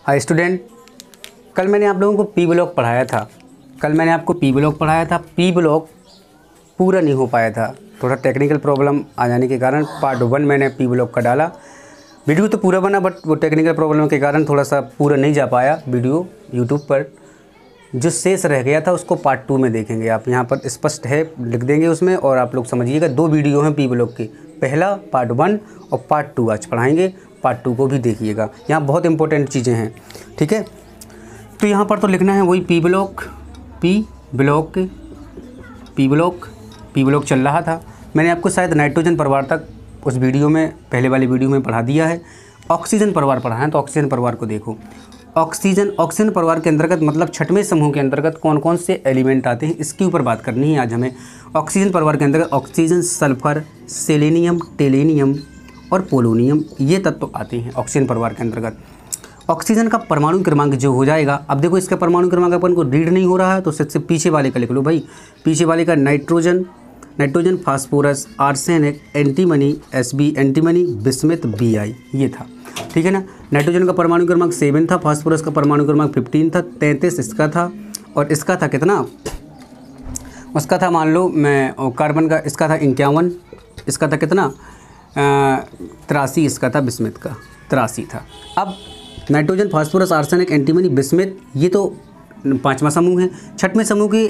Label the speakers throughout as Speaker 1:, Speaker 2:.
Speaker 1: Hi student, कल मैंने आप लोगों को पी ब्लॉक पढ़ाया था। पी ब्लॉक पूरा नहीं हो पाया था, थोड़ा टेक्निकल प्रॉब्लम आ जाने के कारण पार्ट 1 मैंने पी ब्लॉक का डाला। वीडियो तो पूरा बना बट वो टेक्निकल प्रॉब्लम के कारण थोड़ा सा पूरा नहीं जा पाया वीडियो यूट्यूब पर। जो शेष रह गया था उसको पार्ट 2 में देखेंगे। आप यहाँ पर स्पष्ट है लिख देंगे उसमें, और आप लोग समझिएगा 2 वीडियो हैं पी ब्लॉक की, पहला पार्ट 1 और पार्ट 2 आज पढ़ाएंगे। पार्ट 2 को भी देखिएगा, यहाँ बहुत इंपॉर्टेंट चीज़ें हैं। ठीक है, तो यहाँ पर तो लिखना है वही पी ब्लॉक चल रहा था। मैंने आपको शायद नाइट्रोजन परिवार तक उस वीडियो में, पहले वाली वीडियो में पढ़ा दिया है। ऑक्सीजन परिवार पढ़ा है, तो ऑक्सीजन परिवार को देखो। ऑक्सीजन परिवार के अंतर्गत मतलब छठवें समूह के अंतर्गत कौन कौन से एलिमेंट आते हैं, इसके ऊपर बात करनी है आज हमें। ऑक्सीजन परिवार के अंतर्गत ऑक्सीजन, सल्फर, सेलेनियम, टेलेनियम और पोलोनियम, ये तत्व आते हैं ऑक्सीजन परिवार के अंतर्गत। ऑक्सीजन का परमाणु क्रमांक जो हो जाएगा, अब देखो इसका परमाणु क्रमांक अपन को रीड नहीं हो रहा है, तो सबसे पीछे वाले का लिख लो भाई। पीछे वाले का nitrogen, phosphorus, arsenic, antimony, Sb, antimony, bismuth, Bi, ये था। ठीक है ना। नाइट्रोजन का परमाणु क्रमांक 7 था, फास्फोरस का परमाणु क्रमांक 15 था, 33 इसका था, और इसका था कितना, उसका था मान लो मैं कार्बन का, इसका था 51, इसका था कितना 83, इसका था बिस्मथ का 83 था। अब nitrogen, phosphorus, arsenic, antimony, bismuth, ये तो 5वां समूह है। छठवें समूह की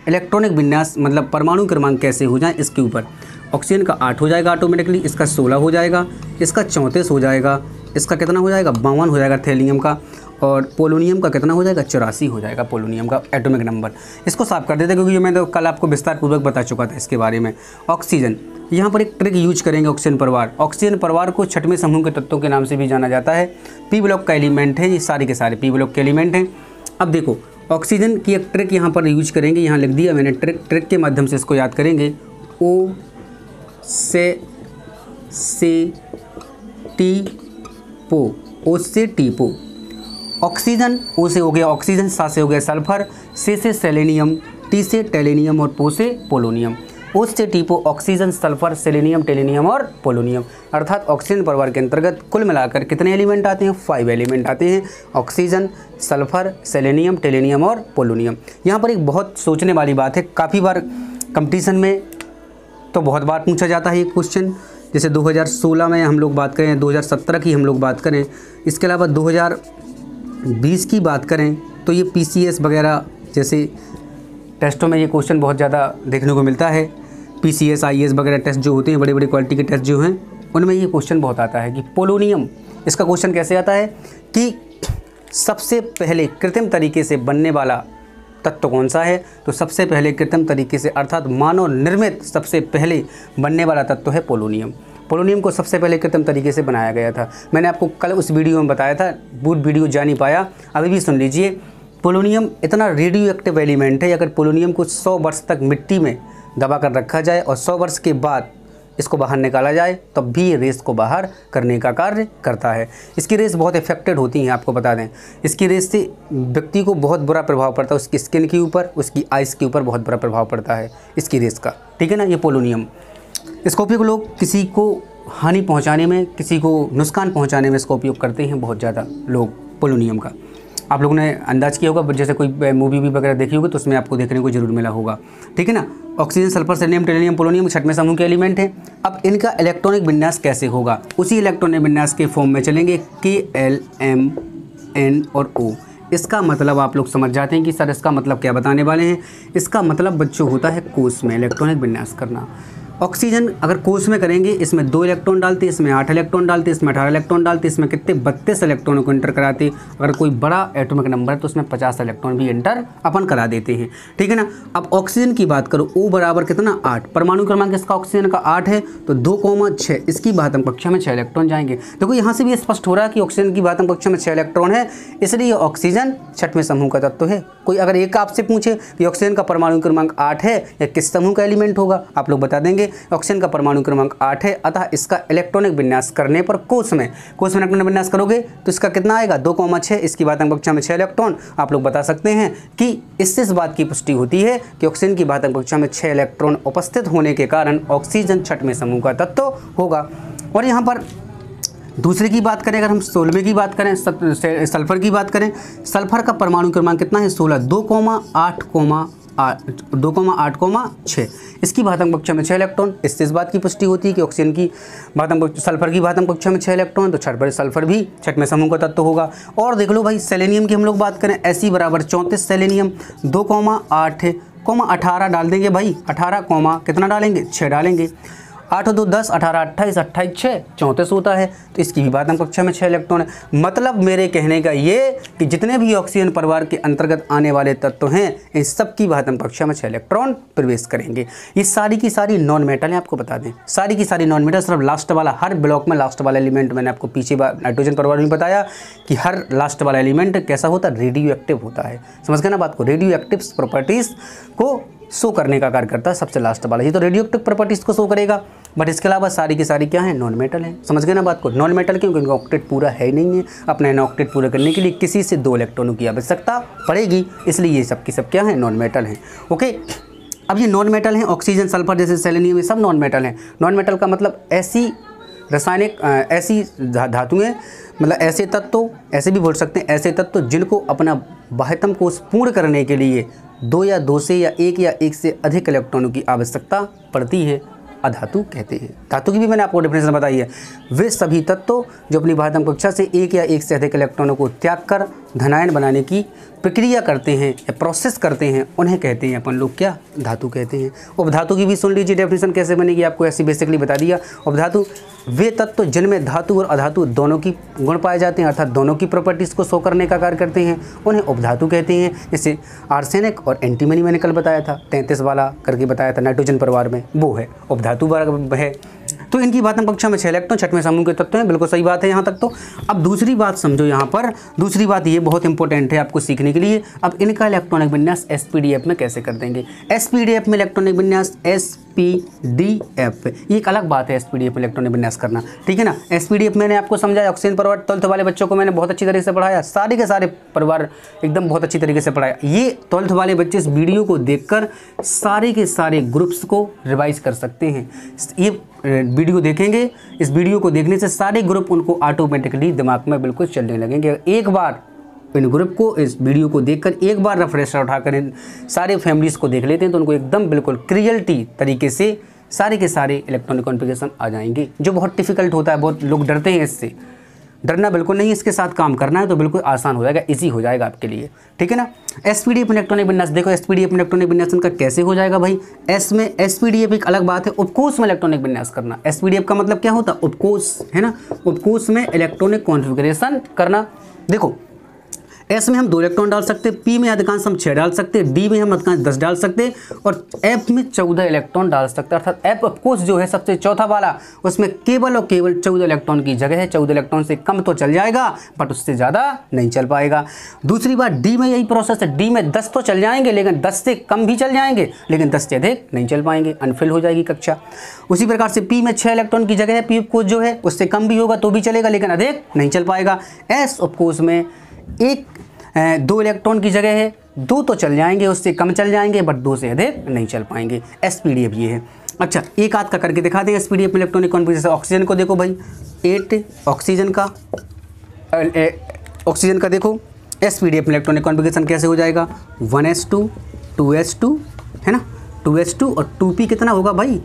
Speaker 1: इलेक्ट्रॉनिक विन्यास मतलब परमाणु क्रमांक कैसे हो जाए, इसके ऊपर ऑक्सीजन का 8 हो जाएगा ऑटोमेटिकली, इसका 16 हो जाएगा, इसका 34 हो जाएगा, इसका कितना हो जाएगा 52 हो जाएगा थैलियम का, और पोलोनियम का कितना हो जाएगा 84 हो जाएगा पोलोनियम का एटॉमिक नंबर। इसको साफ कर देते क्योंकि मैं तो कल आपको विस्तार पूर्वक बता चुका था इसके बारे में। ऑक्सीजन, यहाँ पर एक ट्रिक यूज करेंगे। ऑक्सीजन परिवार को छठवें समूह के तत्वों के नाम से भी जाना जाता है। पी ब्लॉक का एलिमेंट है, ये सारे के सारे पी ब्लॉक के एलिमेंट हैं। अब देखो ऑक्सीजन की एक ट्रिक यहाँ पर यूज करेंगे, यहाँ लिख दिया मैंने, ट्रिक के माध्यम से इसको याद करेंगे। ओ से टी पो, ऑक्सीजन, ओ से हो गया ऑक्सीजन, सा से हो गया सल्फर, से सेलेनियम, टी से टेलेनियम और पो से पोलोनियम। ओ से टी पो ऑक्सीजन, सल्फर, सेलेनियम, टेलेनियम और पोलोनियम। अर्थात ऑक्सीजन परिवार के अंतर्गत कुल मिलाकर कितने एलिमेंट आते हैं, 5 एलिमेंट आते हैं। ऑक्सीजन, सल्फर, सेलेनियम, टेलेनियम और पोलोनियम। यहाँ पर एक बहुत सोचने वाली बात है, काफ़ी बार कंपटीशन में तो बहुत बार पूछा जाता है ये क्वेश्चन। जैसे 2016 में हम लोग बात करें, 2017 की हम लोग बात करें, इसके अलावा 2020 की बात करें तो ये PCS वगैरह जैसे टेस्टों में ये क्वेश्चन बहुत ज़्यादा देखने को मिलता है। PCS, IAS वगैरह टेस्ट जो होते हैं, बड़े बड़े क्वालिटी के टेस्ट जो हैं, उनमें ये क्वेश्चन बहुत आता है कि पोलोनियम, इसका क्वेश्चन कैसे आता है कि सबसे पहले कृत्रिम तरीके से बनने वाला तत्व कौन सा है, तो सबसे पहले कृत्रिम तरीके से अर्थात मानव निर्मित सबसे पहले बनने वाला तत्व है पोलोनियम। पोलोनियम को सबसे पहले कृत्रिम तरीके से बनाया गया था। मैंने आपको कल उस वीडियो में बताया था, बूट वीडियो जा नहीं पाया, अभी भी सुन लीजिए। पोलोनियम इतना रेडियो एक्टिव एलिमेंट है, अगर पोलोनियम को 100 वर्ष तक मिट्टी में दबा कर रखा जाए और 100 वर्ष के बाद इसको बाहर निकाला जाए तब भी ये रेस को बाहर करने का कार्य करता है। इसकी रेस बहुत इफेक्टेड होती हैं, आपको बता दें। इसकी रेस से व्यक्ति को बहुत बुरा प्रभाव पड़ता है, उसकी स्किन के ऊपर, उसकी आइज़ के ऊपर बहुत बुरा प्रभाव पड़ता है इसकी रेस का। ठीक है ना। ये पोलोनियम, इसका उपयोग लोग किसी को हानि पहुँचाने में, किसी को नुकसान पहुँचाने में इसका उपयोग करते हैं बहुत ज़्यादा लोग पोलोनियम का। आप लोगों ने अंदाज़ किया होगा, जैसे कोई मूवी भी वगैरह देखी होगी तो उसमें आपको देखने को जरूर मिला होगा। ठीक है ना। ऑक्सीजन, सल्फर, सेलेनियम, टेलेनियम, पोलोनियम छठवें समूह के एलिमेंट हैं। अब इनका इलेक्ट्रॉनिक विन्यास कैसे होगा, उसी इलेक्ट्रॉनिक विन्यास के फॉर्म में चलेंगे, K, L, M, N और O। इसका मतलब आप लोग समझ जाते हैं कि सर इसका मतलब क्या बताने वाले हैं। इसका मतलब बच्चों होता है कोष में इलेक्ट्रॉनिक विन्यास करना। ऑक्सीजन अगर कोष में करेंगे, इसमें 2 इलेक्ट्रॉन डालते, इसमें 8 इलेक्ट्रॉन डालते, इसमें 18 इलेक्ट्रॉन डालते, इसमें कितने 32 इलेक्ट्रॉनों को इंटर कराते। अगर कोई बड़ा एटॉमिक नंबर है तो उसमें 50 इलेक्ट्रॉन भी इंटर अपन करा देते हैं। ठीक है ना। अब ऑक्सीजन की बात करो, O बराबर कितना 8, परमाणु क्रमांक इसका ऑक्सीजन का 8 है, तो 2,6 इसकी बाह्यतम कक्षा में 6 इलेक्ट्रॉन जाएंगे। देखो यहाँ से भी स्पष्ट हो रहा है कि ऑक्सीजन की बाह्यतम कक्षा में 6 इलेक्ट्रॉन है, इसलिए ऑक्सीजन छठवें समूह का तत्व है। कोई अगर एक आपसे पूछे कि ऑक्सीजन का परमाणु क्रमांक 8 है या किस समूह का एलिमेंट होगा, आप लोग बता देंगे ऑक्सीजन का परमाणु क्रमांक 8 है। अतः इसका इलेक्ट्रॉनिक विन्यास करने पर कोष में इलेक्ट्रॉनिक विन्यास करोगे तो इसका कितना आएगा 2,6, इसकी बाह्यतम कक्षा में 6 इलेक्ट्रॉन। आप लोग बता सकते हैं कि इससे इस बात की पुष्टि होती है कि ऑक्सीजन की बाह्यतम कक्षा में 6 इलेक्ट्रॉन उपस्थित होने के कारण ऑक्सीजन छठवें समूह का तत्व होगा। और यहाँ पर दूसरे की बात करें, अगर हम 16वें की बात करें, सल्फर की बात करें, सल्फर का परमाणु क्रमांक कितना है 16, 2,8,6। इसकी भातंग कक्षा में 6 इलेक्ट्रॉन। इससे इस बात की पुष्टि होती है कि ऑक्सीजन की सल्फर की भातंग कक्षा में 6 इलेक्ट्रॉन, तो छठ पर सल्फर भी छठवें समूह का तत्व होगा। और देख लो भाई सेलेनियम की हम लोग बात करें, Fe बराबर 34 सेलेनियम 2,8,18 डाल देंगे भाई, 18, कितना डालेंगे 6 डालेंगे, 8 और 2 10, 18 28, 28 6 34 होता है। तो इसकी भी भातंग कक्षा में 6 इलेक्ट्रॉन है। मतलब मेरे कहने का ये कि जितने भी ऑक्सीजन परिवार के अंतर्गत आने वाले तत्व हैं, इन सब की भातंग कक्षा में 6 इलेक्ट्रॉन प्रवेश करेंगे। ये सारी की सारी नॉन मेटल हैं, आपको बता दें, सारी की सारी नॉन मेटल। सिर्फ लास्ट वाला, हर ब्लॉक में लास्ट वाला एलिमेंट, मैंने आपको पीछे नाइट्रोजन परिवार में बताया कि हर लास्ट वाला एलिमेंट कैसा होता है, रेडियो एक्टिव होता है। समझ गए ना बात को, रेडियो एक्टिव प्रॉपर्टीज़ को शो करने का कार्य करता है सबसे लास्ट वाला, ये तो रेडियो एक्टिव प्रॉपर्टीज़ को शो करेगा। बट इसके अलावा सारी की सारी क्या है, नॉन मेटल है। समझ गए ना बात को, नॉन मेटल क्योंकि इनका ऑक्टेट पूरा है ही नहीं है। अपना एन ऑक्टेट पूरा करने के लिए किसी से 2 इलेक्ट्रॉनों की आवश्यकता पड़ेगी, इसलिए ये सब की सब क्या है, नॉन मेटल हैं। ओके, अब ये नॉन मेटल हैं, ऑक्सीजन सल्फर जैसे सेलेनियम, ये सब नॉन मेटल हैं। नॉन मेटल का मतलब ऐसी रासायनिक ऐसी धातुएँ, मतलब ऐसे तत्व, ऐसे भी बोल सकते हैं ऐसे तत्व जिनको अपना बाह्यतम कोश पूर्ण करने के लिए 2 या 2 से या 1 या 1 से अधिक इलेक्ट्रॉनों की आवश्यकता पड़ती है, अधातु कहते हैं। धातु की भी मैंने आपको डेफिनेशन बताई है। वे सभी तत्व जो अपनी बाह्यतम कक्षा से 1 या 1 से अधिक इलेक्ट्रॉनों को त्याग कर धनायन बनाने की प्रक्रिया करते हैं या प्रोसेस करते हैं, उन्हें कहते हैं अपन लोग क्या, धातु कहते हैं। उपधातु की भी सुन लीजिए डेफिनेशन कैसे बनेगी, आपको ऐसी बेसिकली बता दिया। उपधातु वे तत्व जिनमें धातु और अधातु दोनों की गुण पाए जाते हैं, अर्थात दोनों की प्रॉपर्टीज़ को शो करने का कार्य करते हैं, उन्हें उपधातु कहते हैं। जैसे आर्सेनिक और एंटीमनी मैंने कल बताया था, 33 वाला करके बताया था नाइट्रोजन परिवार में, वो है उपधातु वर्ग है। तो इनकी भातंग कक्षा में 6 इलेक्ट्रॉन छठवें समूह के तत्व हैं। बिल्कुल सही बात है यहाँ तक। तो अब दूसरी बात समझो, यहाँ पर दूसरी बात ये बहुत इंपॉर्टेंट है आपको सीखने के लिए। अब इनका इलेक्ट्रॉनिक विन्यास एसपीडीएफ में कैसे कर देंगे। एसपीडीएफ में इलेक्ट्रॉनिक विन्यास एसपीडीएफ, ये एक अलग बात है एसपीडीएफ में इलेक्ट्रॉनिक विन्यास करना, ठीक है ना। एसपीडीएफ मैंने आपको समझाया, ऑक्सीजन परिवार 12th वाले बच्चों को मैंने बहुत अच्छी तरीके से पढ़ाया, सारे के सारे परिवार एकदम बहुत अच्छी तरीके से पढ़ाया। ये 12th वाले बच्चे इस वीडियो को देखकर सारे के सारे ग्रुप्स को रिवाइज कर सकते हैं। ये वीडियो देखेंगे, इस वीडियो को देखने से सारे ग्रुप उनको ऑटोमेटिकली दिमाग में बिल्कुल चलने लगेंगे। एक बार इन ग्रुप को, इस वीडियो को देखकर एक बार रेफरेंस उठाकर इन सारे फैमिलीज़ को देख लेते हैं तो उनको एकदम बिल्कुल क्लियरिटी तरीके से सारे के सारे इलेक्ट्रॉनिक कॉन्फ़िगरेशन आ जाएंगे, जो बहुत डिफिकल्ट होता है। बहुत लोग डरते हैं इससे, डरना बिल्कुल नहीं, इसके साथ काम करना है तो बिल्कुल आसान हो जाएगा, इजी हो जाएगा आपके लिए, ठीक है ना। एसपीडीएफ इलेक्ट्रॉनिक विन्यास देखो, एसपीडीएफ इलेक्ट्रॉनिक विन्यास का कैसे हो जाएगा भाई। एस में एसपीडीएफ एक अलग बात है, उपकोष में इलेक्ट्रॉनिक विन्यास करना। एसपीडीएफ का मतलब क्या होता है, उपकोष, है ना, उपकोष में इलेक्ट्रॉनिक कॉन्फ़िगरेशन करना। देखो एस में हम 2 इलेक्ट्रॉन डाल सकते हैं, पी में अधिकांश हम 6 डाल सकते हैं, डी में हम अधिकांश 10 डाल सकते हैं और एफ में 14 इलेक्ट्रॉन डाल सकते हैं। अर्थात एफ ऑफकोर्स जो है सबसे चौथा वाला, उसमें केवल और केवल 14 इलेक्ट्रॉन की जगह है। 14 इलेक्ट्रॉन से कम तो चल जाएगा बट उससे ज़्यादा नहीं चल पाएगा। दूसरी बात, डी में यही प्रोसेस है, डी में 10 तो चल जाएंगे लेकिन 10 से कम भी चल जाएंगे लेकिन 10 से अधिक नहीं चल पाएंगे, अनफिल हो जाएगी कक्षा। उसी प्रकार से पी में 6 इलेक्ट्रॉन की जगह है, पी ऑफकोर्स जो है उससे कम भी होगा तो भी चलेगा लेकिन अधिक नहीं चल पाएगा। एस ऑफकोर्स में 2 इलेक्ट्रॉन की जगह है, 2 तो चल जाएंगे, उससे कम चल जाएंगे बट 2 से अधिक नहीं चल पाएंगे। एसपीडीएफ ये है। अच्छा एक आध का करके दिखा दें एसपीडीएफ में इलेक्ट्रॉनिक कॉन्फ़िगरेशन। ऑक्सीजन को देखो भाई, 8 ऑक्सीजन का देखो एसपीडीएफ में इलेक्ट्रॉनिक कॉन्फ़िगरेशन कैसे हो जाएगा। 1s2 2s2 है ना, 2s2 और 2p कितना होगा भाई,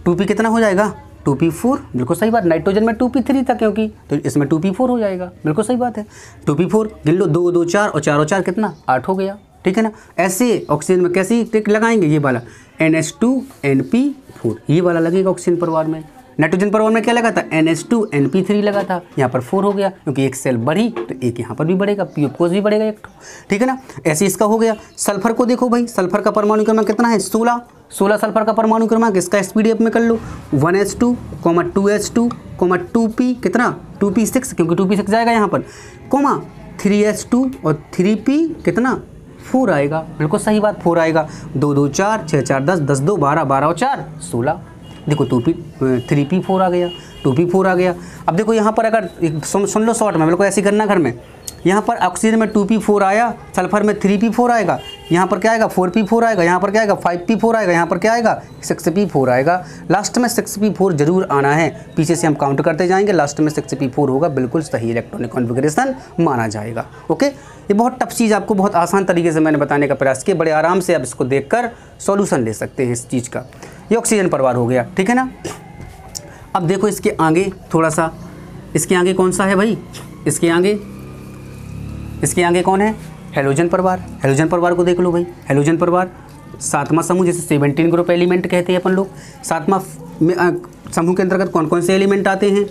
Speaker 1: 2p कितना हो जाएगा 2p4। बिल्कुल सही बात, नाइट्रोजन में 2p3 था क्योंकि, तो इसमें 2p4 हो जाएगा। बिल्कुल सही बात है, 2p4 गिन लो, 2 2 4 और 4 और 4 कितना 8 हो गया, ठीक है ना। ऐसे ऑक्सीजन में कैसे टिक लगाएंगे, ये वाला NH2NP4 ये वाला लगेगा ऑक्सीजन परिवार में। नाइट्रोजन परिवार में क्या लगा था, NH2NP3 लगा था, यहाँ पर 4 हो गया क्योंकि एक सेल बढ़ी तो एक यहाँ पर भी बढ़ेगा, पी ऑफकोर्स भी बढ़ेगा एक, ठीक है ना। ऐसे इसका हो गया। सल्फर को देखो भाई, सल्फर का परमाणु क्रमांक कितना है 16 सल्फर का परमाणु क्रमांक, इसका एसपीडीएफ में कर लो 1s2, 2s2, 2p कितना 2p6 क्योंकि 2p6 जाएगा यहाँ पर, 3s2 और 3p कितना 4 आएगा। बिल्कुल सही बात, 4 आएगा। 2 2 4 6 4 10 10 2 12 12 और 4 16। देखो 3p4 आ गया, 2p4 आ गया। अब देखो यहाँ पर अगर सुन लो शॉर्ट में, बिल्कुल ऐसे करना घर में, यहाँ पर ऑक्सीजन में 2p4 आया, सल्फर में 3p4 आएगा, यहाँ पर क्या आएगा 4p4 आएगा, यहाँ पर क्या आएगा 5p4 आएगा, यहाँ पर क्या आएगा 6p4 आएगा। लास्ट में 6p4 जरूर आना है, पीछे से हम काउंट करते जाएंगे, लास्ट में 6p4 होगा, बिल्कुल सही इलेक्ट्रॉनिक कॉन्फ़िगरेशन माना जाएगा। ओके, ये बहुत टफ चीज़ आपको बहुत आसान तरीके से मैंने बताने का प्रयास किया, बड़े आराम से आप इसको देखकर सॉल्यूशन ले सकते हैं इस चीज़ का। ये ऑक्सीजन परवार हो गया, ठीक है ना। अब देखो इसके आगे थोड़ा सा, इसके आगे कौन सा है भाई, इसके आगे कौन है, हेलोजन परवार। हेलोजन परवार को देख लो भाई, हेलोजन परवार 7वां समूह, जैसे 17 ग्रुप एलिमेंट कहते हैं अपन लोग। 7वां समूह के अंतर्गत कौन कौन से एलिमेंट आते हैं,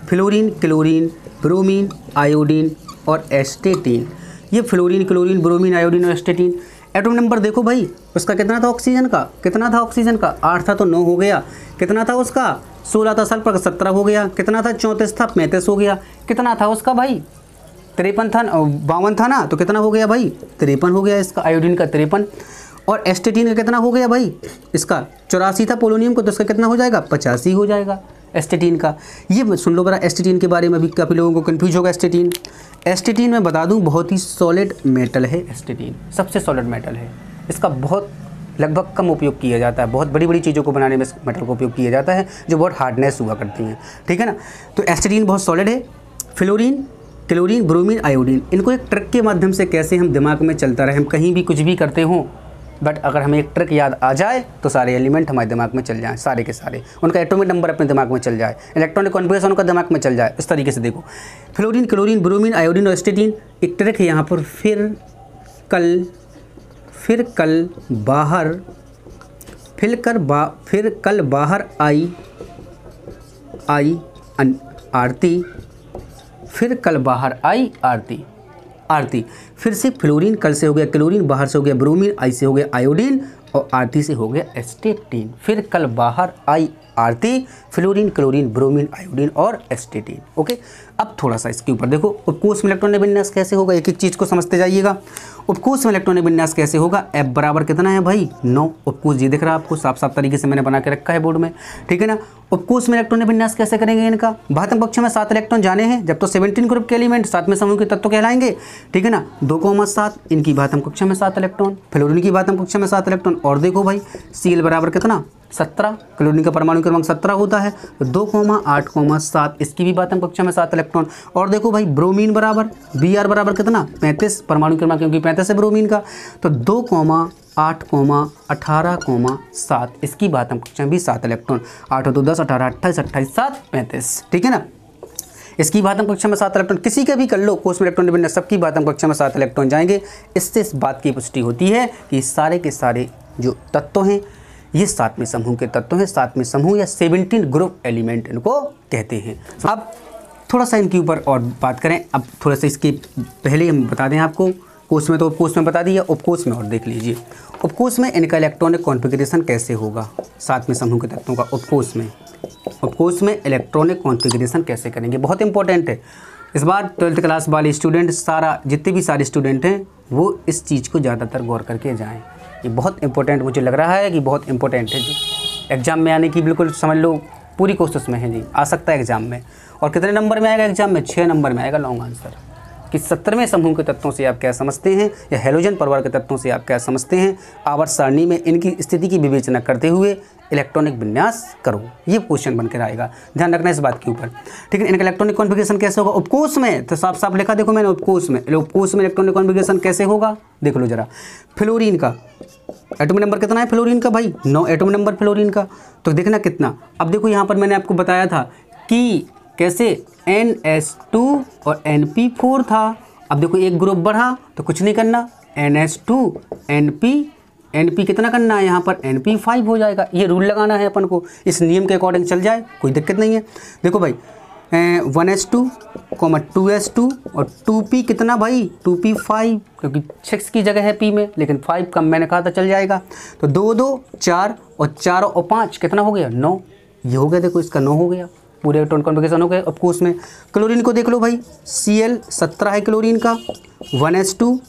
Speaker 1: फ्लोरीन, क्लोरीन, ब्रोमीन, आयोडीन और एस्टेटीन। ये फ्लोरीन, क्लोरीन, ब्रोमीन, आयोडीन और एस्टेटीन। एटॉम नंबर देखो भाई, उसका कितना था ऑक्सीजन का, कितना था ऑक्सीजन का 8 था तो 9 हो गया, कितना था उसका 16 था, सल्फर का 17 हो गया, कितना था 34 था 35 हो गया, कितना था उसका भाई 53 था 52 था ना, तो कितना हो गया भाई 53 हो गया इसका, आयोडीन का 53। और एस्टेटीन का कितना हो गया भाई, इसका 84 था पोलोनियम को, तो इसका कितना हो जाएगा 85 हो जाएगा एस्टेटीन का। ये सुन लो बड़ा, एस्टेटीन के बारे में भी काफ़ी लोगों को कन्फ्यूज होगा। एस्टेटीन मैं बता दूं बहुत ही सॉलिड मेटल है, एस्टेटीन सबसे सॉलिड मेटल है, इसका बहुत लगभग कम उपयोग किया जाता है, बहुत बड़ी बड़ी चीज़ों को बनाने में इस मेटल का उपयोग किया जाता है जो बहुत हार्डनेस हुआ करती हैं, ठीक है ना। तो एस्टेटीन बहुत सॉलिड है। फ्लोरीन, क्लोरीन, ब्रोमीन, आयोडीन, इनको एक ट्रिक के माध्यम से कैसे हम दिमाग में चलता रहे, हम कहीं भी कुछ भी करते हों, बट अगर हमें एक ट्रिक याद आ जाए तो सारे एलिमेंट हमारे दिमाग में चल जाएं, सारे के सारे, उनका एटॉमिक नंबर अपने दिमाग में चल जाए, इलेक्ट्रॉनिक कॉन्फ़िगरेशन उनका दिमाग में चल जाए। इस तरीके से देखो, फ्लोरीन, क्लोरीन, ब्रोमीन, आयोडीन और एस्टेटीन, एक ट्रिक है यहाँ पर, फिर कल बाहर आई आरती, फिर कल बाहर आई आरती। फिर से फ्लोरीन कल से हो गया क्लोरीन, बाहर से हो गया ब्रोमीन, आई से हो गया आयोडीन और आरती से हो गया एस्टेटीन। फिर कल बाहर आई आरती, फ्लोरीन, क्लोरीन, ब्रोमीन, आयोडीन और एस्टेटीन। ओके, अब थोड़ा सा इसके ऊपर देखो, उपकोष में इलेक्ट्रॉनिक विन्यास कैसे होगा, एक एक चीज़ को समझते जाइएगा। उपकोष में इलेक्ट्रॉनिक विन्यास कैसे होगा, F बराबर कितना है भाई 9। उपकोष ये दिख रहा है आपको, साफ साफ तरीके से मैंने बना के रखा है बोर्ड में, ठीक है ना। उपकोष में इलेक्ट्रॉनिक विन्यास कैसे करेंगे इनका, भातम कक्ष में 7 इलेक्ट्रॉन जाने हैं, जब तो 17 ग्रुप के एलिमेंट 7वें समूह के तत्व कहलाएंगे, ठीक है ना। 2,7 इनकी भातम कक्ष में 7 इलेक्ट्रॉन, फ्लोरीन की भातम कक्ष में 7 इलेक्ट्रॉन, और देखो भाई Cl बराबर कितना 17, क्लोरीन का परमाणु क्रमांक 17 होता है, तो 2,8,7 इसकी भी भातम कक्षा में 7 इलेक्ट्रॉन। और देखो भाई ब्रोमीन बराबर Br बराबर कितना 35, परमाणु क्रमांक क्योंकि 35 है ब्रोमीन का, तो 2,8,18,7 इसकी भातम कक्षा में भी 7 इलेक्ट्रॉन, 8 2 10 18 28 28 7 35, ठीक है ना। इसकी भातम कक्षा में 7 इलेक्ट्रॉन, किसी का भी कर लो कोष में इलेक्ट्रॉन विन्यास, सबकी भातम कक्षा में 7 इलेक्ट्रॉन जाएंगे। इससे इस बात की पुष्टि होती है कि सारे के सारे जो तत्व हैं ये 7वें समूह के तत्व हैं, 7वें समूह या 17 ग्रुप एलिमेंट इनको कहते हैं। अब थोड़ा सा इनके ऊपर और बात करें, अब थोड़ा सा इसके पहले हम बता दें आपको, कोष में तो उपकोष में बता दिया, उपकोष में और देख लीजिए। उपकोष में इनका इलेक्ट्रॉनिक कॉन्फ़िगरेशन कैसे होगा, 7वें समूह के तत्वों का उपकोष में इलेक्ट्रॉनिक कॉन्फ़िगरेशन कैसे करेंगे, बहुत इंपॉर्टेंट है। इस बार 12th क्लास वाले स्टूडेंट, जितने भी सारे स्टूडेंट हैं वो इस चीज़ को ज़्यादातर गौर करके जाएँ, ये बहुत इंपॉर्टेंट मुझे लग रहा है कि बहुत इंपॉर्टेंट है जी। एग्ज़ाम में आने की बिल्कुल समझ लो पूरी कोशिश में है जी, आ सकता है एग्ज़ाम में। और कितने नंबर में आएगा एग्ज़ाम में, 6 नंबर में आएगा लॉन्ग आंसर, कि 17वें समूह के तत्वों से आप क्या समझते हैं या हेलोजन परिवार के तत्वों से आप क्या समझते हैं, आवर्त सारणी में इनकी स्थिति की विवेचना करते हुए इलेक्ट्रॉनिक विन्यास करो, ये क्वेश्चन बनकर आएगा, ध्यान रखना इस बात के ऊपर, ठीक है। इनका इलेक्ट्रॉनिक कॉन्फ़िगरेशन कैसे होगा उपकोष में, तो साफ साफ लिखा देखो मैंने, उपकोष में इलेक्ट्रॉनिक कॉन्फ़िगरेशन कैसे होगा देख लो जरा। फ्लोरीन का एटॉमिक नंबर कितना है फ्लोरीन का भाई 9 एटॉमिक नंबर फ्लोरीन का, तो देखना कितना। अब देखो यहाँ पर मैंने आपको बताया था कि कैसे NS2 और NP4 था। अब देखो एक ग्रुप बढ़ा तो कुछ नहीं करना, NS2 NP कितना करना है यहाँ पर NP5 हो जाएगा, ये रूल लगाना है अपन को, इस नियम के अकॉर्डिंग चल जाए कोई दिक्कत नहीं है। देखो भाई 1s2, 2s2 और 2p कितना भाई 2p5, क्योंकि 6 की जगह है p में, लेकिन 5 कम मैंने कहा था चल जाएगा, तो 2 2 4 और 4 और 5 कितना हो गया 9, ये हो गया, देखो इसका 9 हो गया, पूरे इलेक्ट्रॉन कॉन्फ़िगरेशन हो गए। ऑफकोर्स में क्लोरीन को देख लो भाई, Cl 17 है क्लोरीन का, 1s2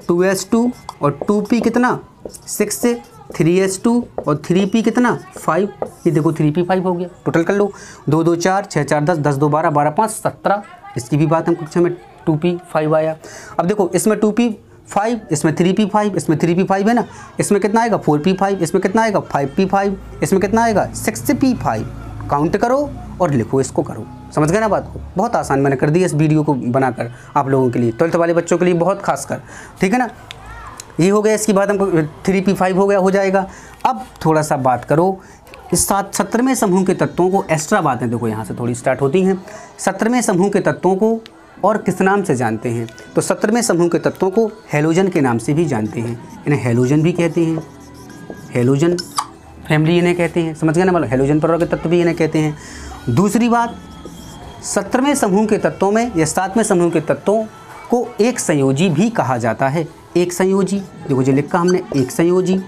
Speaker 1: 2s2 और 2p कितना 6 से 3s2 और 3p कितना 5, ये देखो 3p5 हो गया, टोटल कर लो 2 2 4 6 4 10 10 2 12 12 5 17, इसकी भी बात हम कक्षा में 2p5 आया। अब देखो इसमें 2p5, इसमें 3p5, इसमें 3p5 है ना, इसमें कितना आएगा 4p5, इसमें कितना आएगा 5p5, इसमें कितना आएगा 6p5। काउंट करो और लिखो, इसको करो। समझ गए ना बात को? बहुत आसान मैंने कर दी इस वीडियो को बनाकर आप लोगों के लिए, 12th वाले बच्चों के लिए बहुत खासकर, ठीक है ना। ये हो गया, इसकी बात हमको 3p5 हो गया, हो जाएगा। अब थोड़ा सा बात करो इस 17वें समूह के तत्वों को, एक्स्ट्रा बातें देखो यहाँ से थोड़ी स्टार्ट होती हैं। 17वें समूह के तत्वों को और किस नाम से जानते हैं? तो 17वें समूह के तत्वों को हैलोजन के नाम से भी जानते हैं। इन्हें हैलोजन भी कहते हैं, हैलोजन फैमिली इन्हें कहते हैं। समझ गए ना, मतलब हैलोजन परिवार के तत्व भी इन्हें कहते हैं। दूसरी बात, 17वें समूह के तत्वों में या 7वें समूह के तत्वों को एक संयोजी भी कहा जाता है। एक संयोजी, देखो जो लिखा हमने, एक संयोजी,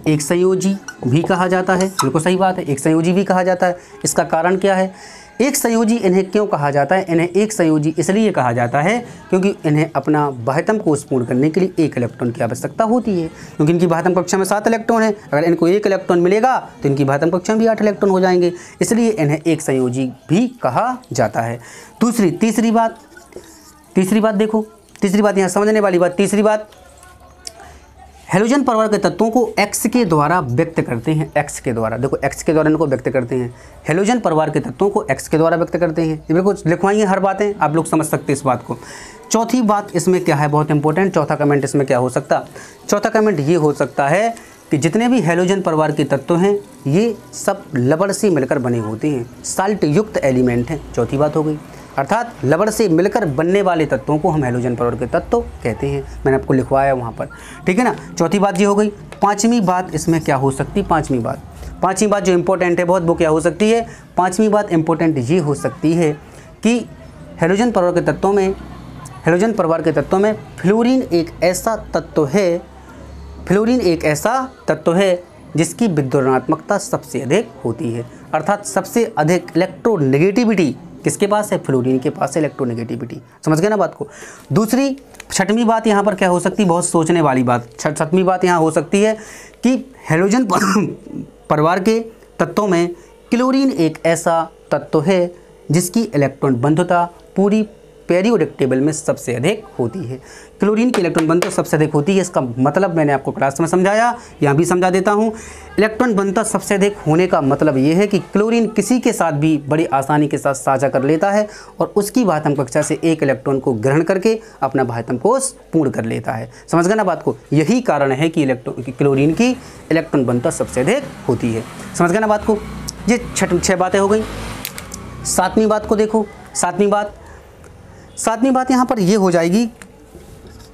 Speaker 1: एक संयोजी भी कहा जाता है। बिल्कुल सही बात है, एक संयोजी भी कहा जाता है। इसका कारण क्या है? एक संयोजी इन्हें क्यों कहा जाता है? इन्हें एक संयोजी इसलिए कहा जाता है क्योंकि इन्हें अपना बाह्यतम कोष पूर्ण करने के लिए 1 इलेक्ट्रॉन की आवश्यकता होती है। क्योंकि इनकी बाह्यतम कक्षा में 7 इलेक्ट्रॉन है, अगर इनको 1 इलेक्ट्रॉन मिलेगा तो इनकी बाह्यतम कक्षा में भी 8 इलेक्ट्रॉन हो जाएंगे, इसलिए इन्हें एक संयोजी भी कहा जाता है। तीसरी बात देखो, तीसरी बात यहाँ समझने वाली बात, तीसरी बात, हैलोजन परिवार के तत्वों को X के द्वारा व्यक्त करते हैं। X के द्वारा, देखो X के द्वारा इनको व्यक्त करते हैं। हैलोजन परिवार के तत्वों को X के द्वारा व्यक्त करते हैं। ये बिल्कुल लिखवाइए, हर बातें आप लोग समझ सकते हैं इस बात को। चौथी बात इसमें क्या है, बहुत इंपॉर्टेंट, चौथा कमेंट इसमें क्या हो सकता? चौथा कमेंट ये हो सकता है कि जितने भी हैलोजन परिवार के तत्व हैं ये सब लवण से मिलकर बने होते हैं, साल्ट युक्त एलिमेंट हैं। चौथी बात हो गई, अर्थात लवण से मिलकर बनने वाले तत्वों को हम हैलोजन परिवार के तत्व कहते हैं। मैंने आपको लिखवाया वहाँ पर, ठीक है ना। चौथी बात ये हो गई। पांचवी बात इसमें क्या हो सकती? पांचवी बात जो इंपॉर्टेंट है बहुत, वो क्या हो सकती है? पांचवी बात इंपॉर्टेंट ये हो सकती है कि हैलोजन परिवार के तत्वों में फ्लोरीन एक ऐसा तत्व है जिसकी विद्युत सबसे अधिक होती है। अर्थात सबसे अधिक इलेक्ट्रोनेगेटिविटी किसके पास है? फ्लोरीन के पास है इलेक्ट्रोनेगेटिविटी। समझ गए ना बात को? दूसरी, छठवीं बात यहाँ पर क्या हो सकती है? बहुत सोचने वाली बात, छठवीं बात यहाँ हो सकती है कि हैलोजन परिवार के तत्वों में क्लोरीन एक ऐसा तत्व है जिसकी इलेक्ट्रॉन बंधुता पूरी पेरियोडिक टेबल में सबसे अधिक होती है। क्लोरीन की इलेक्ट्रॉन बंधुता सबसे अधिक होती है, इसका मतलब मैंने आपको क्लास में समझाया, यहाँ भी समझा देता हूँ। इलेक्ट्रॉन बंधुता सबसे अधिक होने का मतलब ये है कि क्लोरीन किसी के साथ भी बड़ी आसानी के साथ साझा कर लेता है और उसकी बाह्यतम कक्षा से 1 इलेक्ट्रॉन को ग्रहण करके अपना बाह्यतम कोष पूर्ण कर लेता है। समझ गए ना बात को? यही कारण है कि क्लोरीन की इलेक्ट्रॉन बंधुता सबसे अधिक होती है। समझ गए ना बात को? ये 6 बातें हो गई। सातवीं बात को देखो, सातवीं बात यहाँ पर ये हो जाएगी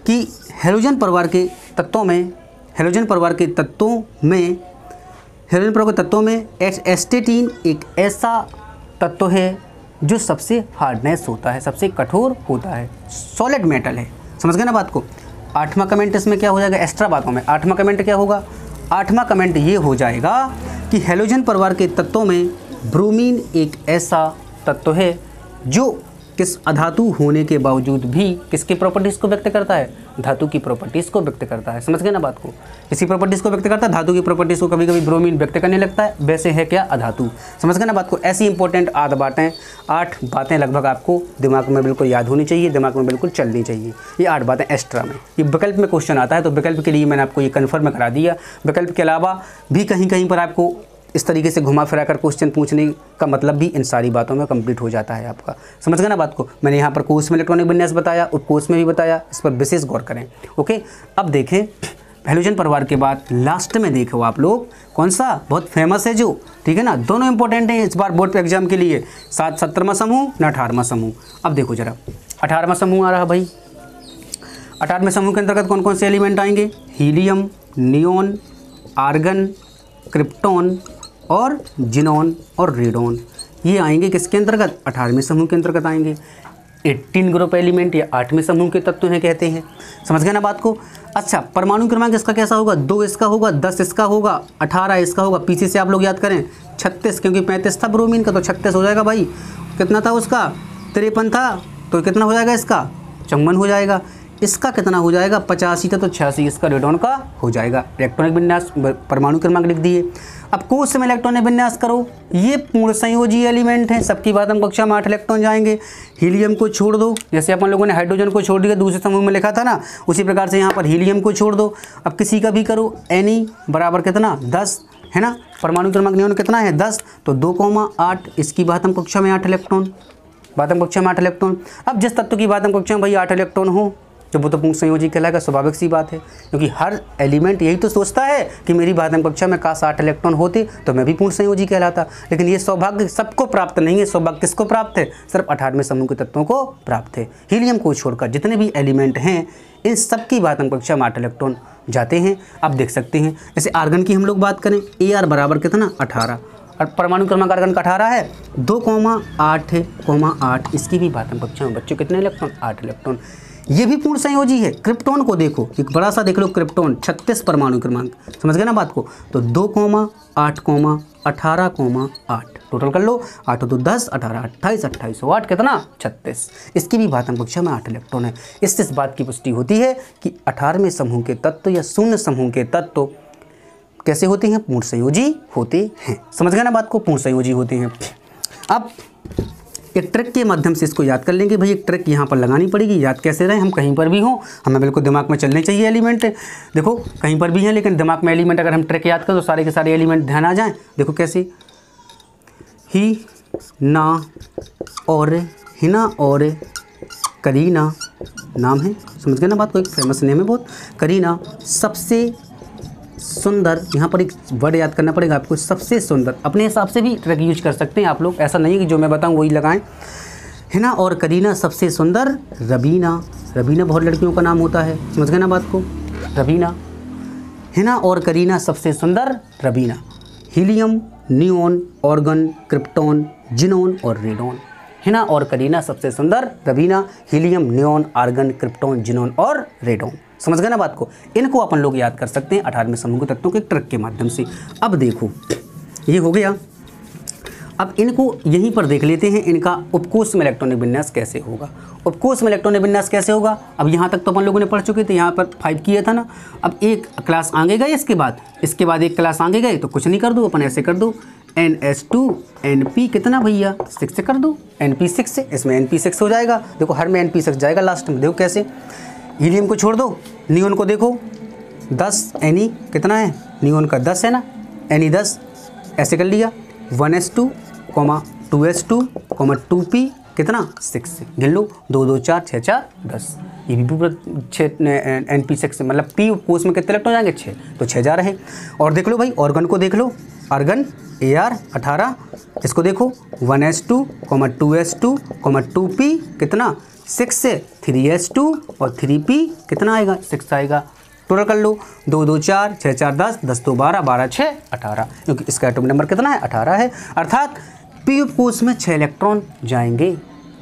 Speaker 1: कि हैलोजन परिवार के तत्वों में एस्टेटीन एक ऐसा तत्व है जो सबसे हार्डनेस होता है, सबसे कठोर होता है, सॉलिड मेटल है। समझ गए ना बात को? 8वां कमेंट इसमें क्या हो जाएगा? एक्स्ट्रा बातों में 8वां कमेंट क्या होगा? 8वां कमेंट ये हो जाएगा कि हैलोजन परिवार के तत्वों में ब्रोमीन एक ऐसा तत्व है जो किस अधातु होने के बावजूद भी किसकी प्रॉपर्टीज़ को व्यक्त करता है? धातु की प्रॉपर्टीज़ को व्यक्त करता है। समझ गए ना बात को? किसी प्रॉपर्टीज़ को व्यक्त करता है, धातु की प्रॉपर्टीज़ को कभी कभी ब्रोमीन व्यक्त करने लगता है, वैसे है क्या? अधातु। समझ गए ना बात को? ऐसी इंपॉर्टेंट 8 बातें लगभग आपको दिमाग में बिल्कुल याद होनी चाहिए, दिमाग में बिल्कुल चलनी चाहिए। ये 8 बातें एक्स्ट्रा में, ये विकल्प में क्वेश्चन आता है तो विकल्प के लिए मैंने आपको ये कन्फर्म करा दिया। विकल्प के अलावा भी कहीं पर आपको इस तरीके से घुमा फिरा कर क्वेश्चन पूछने का मतलब भी इन सारी बातों में कंप्लीट हो जाता है आपका। समझ गए ना बात को? मैंने यहाँ पर कोर्स में इलेक्ट्रॉनिक विन्यास बताया, उपकोर्स में भी बताया, इस पर विशेष गौर करें। ओके, अब देखें हैलोजन परिवार के बाद लास्ट में देखो आप लोग कौन सा बहुत फेमस है जो, ठीक है ना, दोनों इंपॉर्टेंट हैं इस बार बोर्ड पे एग्जाम के लिए, 17वां समूह ना 18वां समूह। अब देखो जरा 18वां समूह आ रहा भाई। 18वें समूह के अंतर्गत कौन कौन से एलिमेंट आएंगे? हीलियम, नियोन, आर्गन, क्रिप्टॉन और जिनॉन और रेडॉन, ये आएंगे किसके अंतर्गत? 18वें समूह के अंतर्गत आएंगे। 18 ग्रुप एलिमेंट या 8वें समूह के तत्व हैं कहते हैं। समझ गए ना बात को? अच्छा, परमाणु क्रमांक इसका कैसा होगा? 2 इसका होगा, 10 इसका होगा, 18 इसका होगा। पीछे से आप लोग याद करें 36, क्योंकि 35 था ब्रोमीन का तो 36 हो जाएगा भाई। कितना था उसका? 53 था तो कितना हो जाएगा इसका? 54 हो जाएगा। इसका कितना हो जाएगा 85 था तो 86 इसका रेडॉन का हो जाएगा। इलेक्ट्रॉनिक विन्यास परमाणु क्रमांक लिख दिए। अब कोष में इलेक्ट्रॉनिक विन्यास करो, ये पूर्ण संयोजी एलिमेंट हैं, सबकी बात हम कक्षा में 8 इलेक्ट्रॉन जाएंगे। हीलियम को छोड़ दो, जैसे अपन लोगों ने हाइड्रोजन को छोड़ दिया दूसरे समूह में लिखा था ना, उसी प्रकार से यहाँ पर हीलियम को छोड़ दो। अब किसी का भी करो, Ne बराबर कितना 10 है ना, परमाणु क्रमांक नियॉन कितना है 10, तो 2,8 इसकी बात हम कक्षा में 8 इलेक्ट्रॉन, बात हम कक्षा में 8 इलेक्ट्रॉन। अब जिस तत्व की बात हम कक्षा में भाई 8 इलेक्ट्रॉन हो तो वो तो पूर्ण संयोजी कहलाएगा, स्वाभाविक सी बात है, क्योंकि हर एलिमेंट यही तो सोचता है कि मेरी बात कक्षा में काश 8 इलेक्ट्रॉन होते तो मैं भी पूर्ण संयोजी कहलाता। लेकिन ये सौभाग्य सबको प्राप्त नहीं है, सौभाग्य किसको प्राप्त है, सिर्फ 18वें समूह के तत्वों को प्राप्त है। हीलियम को छोड़कर जितने भी एलिमेंट हैं इन सब की बात कक्षा में 8 इलेक्ट्रॉन जाते हैं। आप देख सकते हैं जैसे आर्गन की हम लोग बात करें, Ar बराबर कितना 18 और परमाणु क्रमांक आर्गन का 18 है, 2,8,8 इसकी भी बात कक्षा में बच्चों कितने इलेक्ट्रॉन 8 इलेक्ट्रॉन। ये भी पूर्ण संयोजी है। क्रिप्टॉन को देखो, एक बड़ा सा देख लो, क्रिप्टॉन 36 परमाणु क्रमांक, समझ गए ना बात को, तो 2,8,18,8 टोटल कर लो, 8 तो 10, 18, 28, 28 8 कितना 36, इसकी भी बात कक्षा में 8 इलेक्ट्रॉन है। इससे इस बात की पुष्टि होती है कि 18वें समूह के तत्व या शून्य समूह के तत्व कैसे होते हैं, पूर्ण संयोजी होते हैं। समझ गए ना बात को, पूर्ण संयोजी होते हैं। अब एक ट्रिक के माध्यम से इसको याद कर लेंगे भाई, एक ट्रिक यहाँ पर लगानी पड़ेगी। याद कैसे रहे, हम कहीं पर भी हों हमें बिल्कुल दिमाग में चलने चाहिए एलिमेंट। देखो कहीं पर भी हैं लेकिन दिमाग में एलिमेंट अगर हम ट्रिक याद करें तो सारे के सारे एलिमेंट ध्यान आ जाएं। देखो कैसे, ही ना और हिना और करीना नाम है, समझ गए ना बात को, एक फेमस नेम है बहुत, करीना सबसे सुंदर, यहाँ पर एक वर्ड याद करना पड़ेगा आपको, सबसे सुंदर। अपने हिसाब से भी ट्रिक यूज कर सकते हैं आप लोग, ऐसा नहीं है कि जो मैं बताऊँ वही लगाएं। हिना और करीना सबसे सुंदर रबीना, रबीना बहुत लड़कियों का नाम होता है, समझ गए ना बात को, रबीना। हिना और करीना सबसे सुंदर Raveena. Helium, neon, argon, krypton, xenon और रेडॉन। हिना और करीना सबसे सुंदर Raveena, helium, neon, argon, krypton, xenon और रेडॉन। समझ गए ना बात को, इनको अपन लोग याद कर सकते हैं 18वें समूह के तत्वों के ट्रिक के माध्यम से। अब देखो ये हो गया, अब इनको यहीं पर देख लेते हैं, इनका उपकोष में इलेक्ट्रॉनिक विन्यास कैसे होगा। उपकोष में इलेक्ट्रॉनिक विन्यास कैसे होगा, अब यहाँ तक तो अपन लोगों ने पढ़ चुके थे, यहाँ पर 5 किया था ना। अब एक क्लास आगे गए, इसके बाद एक क्लास आगे गए तो कुछ नहीं कर दो, अपन ऐसे कर दो, NS2 NP कितना भैया 6 से कर दो, NP6 से, इसमें NP6 हो जाएगा। देखो हर में NP6 जाएगा लास्ट में, देखो कैसे। हीलियम को छोड़ दो, नियोन को देखो 10, Ne कितना है, नियोन का 10 है ना, Ne 10, ऐसे कर लिया। 1s2, 2s2, 2p कितना 6 से गिन लो, 2 2 4 6 4 10, ये भी पूरा 6 NP6 मतलब पी उपकोष में कितने इलेक्ट्रॉन जाएंगे 6, तो 6 जा रहे हैं। और देख लो भाई ऑर्गन को देख लो, आर्गन Ar 18, इसको देखो 1s2, 2s2, 2p कितना 6 से, 3s2 और 3p कितना आएगा 6 आएगा। टोटल कर लो, 2 2 4 6 4 10, 10 2 12, 12 6 18, क्योंकि इसका एटॉमिक नंबर कितना है 18 है। अर्थात पी उपकोष में 6 इलेक्ट्रॉन जाएंगे।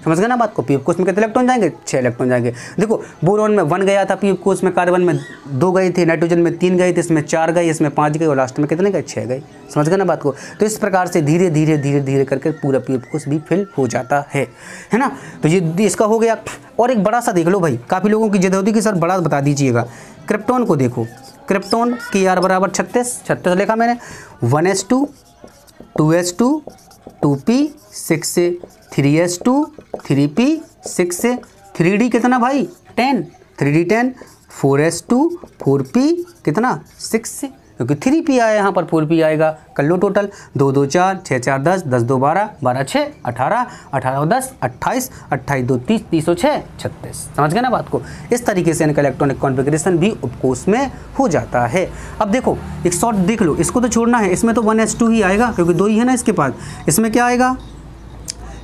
Speaker 1: समझ गए ना बात को, पी उपकोष में कितने इलेक्ट्रॉन जाएंगे 6 इलेक्ट्रॉन जाएंगे। देखो बोरोन में 1 गया था पी उपकोष में, कार्बन में 2 गए थे, नाइट्रोजन में 3 गए थे, इसमें 4 गए, इसमें 5 गए और लास्ट में कितने गए 6 गए। समझ गए ना बात को। तो इस प्रकार से धीरे धीरे धीरे धीरे करके पूरा पी उपकोष भी फिल हो जाता है ना। तो ये इसका हो गया। और एक बड़ा सा देख लो भाई, काफ़ी लोगों की जिद होती है कि सर बड़ा बता दीजिएगा। क्रिप्टॉन को देखो, क्रिप्टॉन Kr बराबर 36 लिखा मैंने, 1s2, 2s2, 2p 6 से, 3s2, 3p 6 से, 3d कितना भाई 10, 3d 10, 4s2, 4p कितना 6 से, क्योंकि 3p आया यहाँ पर 4p आएगा। कर लो टोटल, 2 2 4 6 4 10, 10 2 12, 12 6 18, 18 10 28, 28 2 30, 30 6 36। समझ गए ना बात को। इस तरीके से इनका इलेक्ट्रॉनिक कॉन्फ़िगरेशन भी उपकोष में हो जाता है। अब देखो एक शॉर्ट देख लो, इसको तो छोड़ना है, इसमें तो 1s2 ही आएगा क्योंकि 2 ही है ना इसके पास। इसमें क्या आएगा,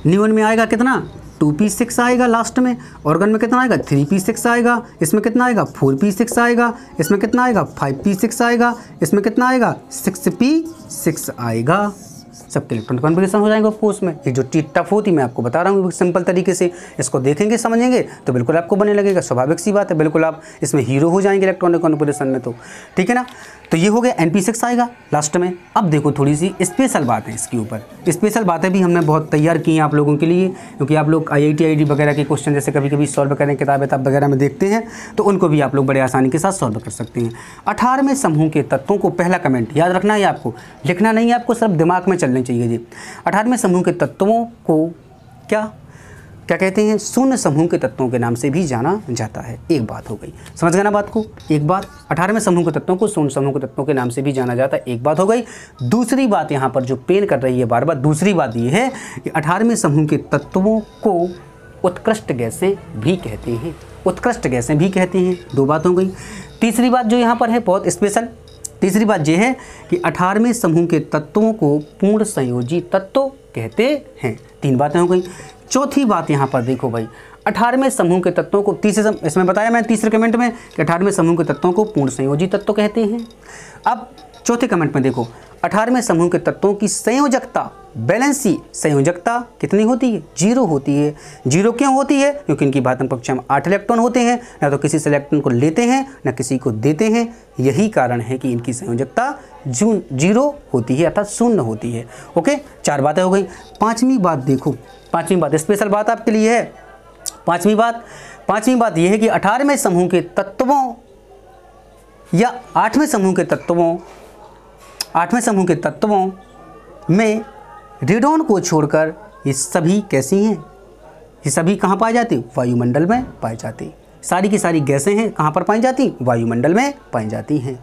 Speaker 1: नियोन में आएगा कितना 2p6 आएगा लास्ट में, ऑर्गन में कितना आएगा 3p6 आएगा, इसमें कितना आएगा 4p6 आएगा, इसमें कितना आएगा 5p6 आएगा, इसमें कितना आएगा 6p6 आएगा। सबके इलेक्ट्रॉन कॉन्फ़िगरेशन हो जाएंगे ऑफकोर्स में। ये जो चीज़ टफ होती मैं आपको बता रहा हूँ सिंपल तरीके से, इसको देखेंगे समझेंगे तो बिल्कुल आपको बनने लगेगा, स्वाभाविक सी बात है, बिल्कुल आप इसमें हीरो हो जाएंगे इलेक्ट्रॉनिक कॉन्फ़िगरेशन में। तो ठीक है ना, तो ये हो गया NP6 आएगा लास्ट में। अब देखो थोड़ी सी स्पेशल बात है इसके ऊपर, स्पेशल बातें भी हमने बहुत तैयार की हैं आप लोगों के लिए, क्योंकि आप लोग IIT IIT वगैरह के क्वेश्चन जैसे कभी कभी सॉल्व करें किताबें वगैरह में देखते हैं, तो उनको भी आप लोग बड़े आसानी के साथ सॉल्व कर सकते हैं। 18वें समूह के तत्वों को, पहला कमेंट याद रखना है आपको, लिखना नहीं है आपको, सिर्फ दिमाग में चलनी चाहिए जी। 18वें समूह के तत्वों को क्या कहते हैं? शून्य समूह के तत्वों के नाम से भी जाना जाता है। एक बात हो गई, समझ गए ना बात को? एक बात, 18वें समूह के तत्वों को शून्य समूह के तत्वों के नाम से भी जाना जाता है, एक बात हो गई। दूसरी बात यहाँ पर जो पेन कर रही है बार बार, दूसरी बात ये है कि 18वें समूह के तत्वों को उत्कृष्ट गैसें भी कहते हैं, उत्कृष्ट गैसें भी कहते हैं। दो बात हो गई। तीसरी बात जो यहाँ पर है बहुत स्पेशल, तीसरी बात यह है कि 18वें समूह के तत्वों को पूर्ण संयोजी तत्व कहते हैं। तीन बातें हो गई। चौथी बात यहाँ पर देखो भाई, 18वें समूह के तत्वों को, इसमें बताया मैं तीसरे कमेंट में कि 18वें समूह के तत्वों को पूर्ण संयोजी तत्व कहते हैं। अब चौथे कमेंट में देखो, 18वें समूह के तत्वों की संयोजकता, बैलेंसी संयोजकता कितनी होती है? 0 होती है। 0 क्यों होती है? क्योंकि इनकी भातन कक्षा में 8 इलेक्ट्रॉन होते हैं, ना तो किसी से इलेक्ट्रॉन को लेते हैं ना किसी को देते हैं, यही कारण है कि इनकी संयोजकता 0 होती है अर्थात शून्य होती है। ओके, 4 बातें हो गई। पाँचवीं बात देखो, पाँचवीं बात स्पेशल बात आपके लिए है। पाँचवीं बात यह है कि 18वें समूह के तत्वों या 8वें समूह के तत्वों में रेडॉन को छोड़कर ये सभी कैसी हैं? ये सभी कहाँ पाए जाते? वायुमंडल में पाए जाते। सारी की सारी गैसें हैं, कहाँ पर पाई जाती? वायुमंडल में पाई जाती हैं।